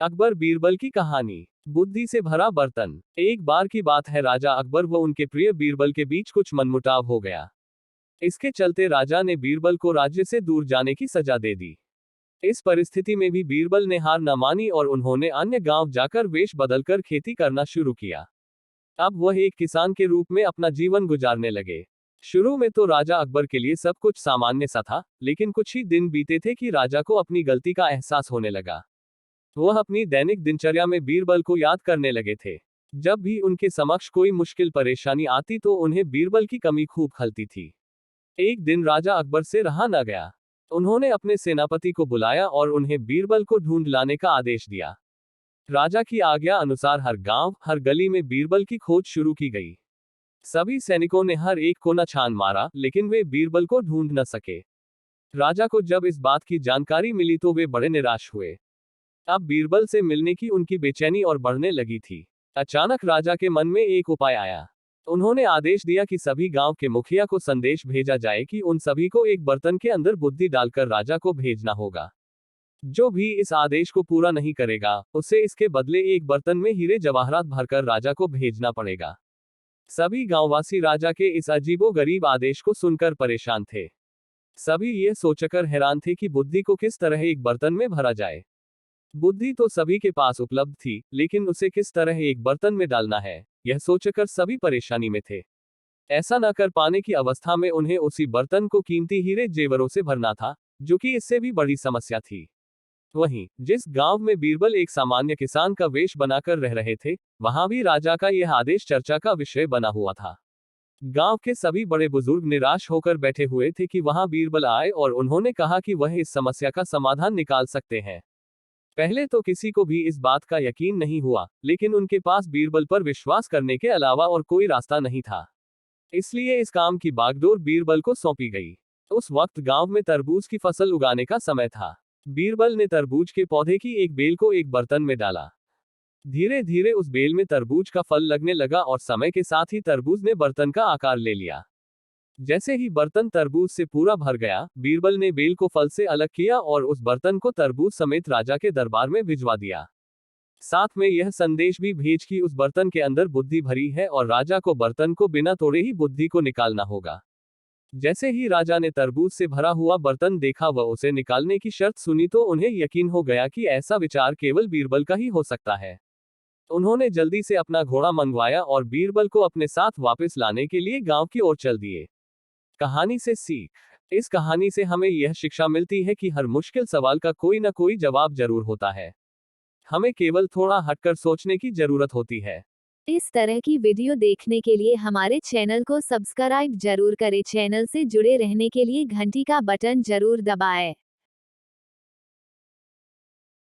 अकबर बीरबल की कहानी। बुद्धि से भरा बर्तन। एक बार की बात है, राजा अकबर व उनके प्रिय बीरबल के बीच कुछ मनमुटाव हो गया। इसके चलते राजा ने बीरबल को राज्य से दूर जाने की सजा दे दी। इस परिस्थिति में भी बीरबल ने हार न मानी और उन्होंने अन्य गांव जाकर वेश बदलकर खेती करना शुरू किया। अब वह एक किसान के रूप में अपना जीवन गुजारने लगे। शुरू में तो राजा अकबर के लिए सब कुछ सामान्य सा था, लेकिन कुछ ही दिन बीते थे कि राजा को अपनी गलती का एहसास होने लगा। वह अपनी दैनिक दिनचर्या में बीरबल को याद करने लगे थे। जब भी उनके समक्ष कोई मुश्किल परेशानी आती तो उन्हें बीरबल की कमी खूब खलती थी। एक दिन राजा अकबर से रहा न गया। उन्होंने अपने सेनापति को बुलाया और उन्हें बीरबल को ढूंढ लाने का आदेश दिया। राजा की आज्ञा अनुसार हर गांव, हर गली में बीरबल की खोज शुरू की गई। सभी सैनिकों ने हर एक कोना छान मारा, लेकिन वे बीरबल को ढूंढ न सके। राजा को जब इस बात की जानकारी मिली तो वे बड़े निराश हुए। अब बीरबल से मिलने की उनकी बेचैनी और बढ़ने लगी थी। अचानक राजा के मन में एक उपाय आया। उन्होंने आदेश दिया कि सभी गांव के मुखिया को संदेश भेजा जाए कि उन सभी को एक बर्तन के अंदर बुद्धि डालकर राजा को भेजना होगा। जो भी इस आदेश को पूरा नहीं करेगा, उसे इसके बदले एक बर्तन में हीरे जवाहरात भरकर राजा को भेजना पड़ेगा। सभी गांववासी राजा के इस अजीबोगरीब आदेश को सुनकर परेशान थे। सभी ये सोचकर हैरान थे कि बुद्धि को किस तरह एक बर्तन में भरा जाए। बुद्धि तो सभी के पास उपलब्ध थी, लेकिन उसे किस तरह एक बर्तन में डालना है, यह सोचकर सभी परेशानी में थे। ऐसा न कर पाने की अवस्था में उन्हें उसी बर्तन को कीमती हीरे जेवरों से भरना था, जो कि इससे भी बड़ी समस्या थी। वहीं जिस गांव में बीरबल एक सामान्य किसान का वेश बनाकर रह रहे थे, वहां भी राजा का यह आदेश चर्चा का विषय बना हुआ था। गांव के सभी बड़े बुजुर्ग निराश होकर बैठे हुए थे कि वहां बीरबल आए और उन्होंने कहा कि वह इस समस्या का समाधान निकाल सकते हैं। पहले तो किसी को भी इस बात का यकीन नहीं हुआ, लेकिन उनके पास बीरबल पर विश्वास करने के अलावा और कोई रास्ता नहीं था। इसलिए इस काम की बागडोर बीरबल को सौंपी गई। उस वक्त गांव में तरबूज की फसल उगाने का समय था। बीरबल ने तरबूज के पौधे की एक बेल को एक बर्तन में डाला। धीरे धीरे उस बेल में तरबूज का फल लगने लगा और समय के साथ ही तरबूज ने बर्तन का आकार ले लिया। जैसे ही बर्तन तरबूज से पूरा भर गया, बीरबल ने बेल को फल से अलग किया और उस बर्तन को तरबूज समेत राजा के दरबार में भिजवा दिया। साथ में यह संदेश भी भेज कि उस बर्तन के अंदर बुद्धि भरी है और राजा को बर्तन को बिना तोड़े ही बुद्धि को निकालना होगा। जैसे ही राजा ने तरबूज से भरा हुआ बर्तन देखा व उसे निकालने की शर्त सुनी तो उन्हें यकीन हो गया कि ऐसा विचार केवल बीरबल का ही हो सकता है। उन्होंने जल्दी से अपना घोड़ा मंगवाया और बीरबल को अपने साथ वापस लाने के लिए गांव की ओर चल दिए। कहानी से सीख। इस कहानी से हमें यह शिक्षा मिलती है कि हर मुश्किल सवाल का कोई न कोई जवाब जरूर होता है। हमें केवल थोड़ा हटकर सोचने की जरूरत होती है। इस तरह की वीडियो देखने के लिए हमारे चैनल को सब्सक्राइब जरूर करें। चैनल से जुड़े रहने के लिए घंटी का बटन जरूर दबाएं।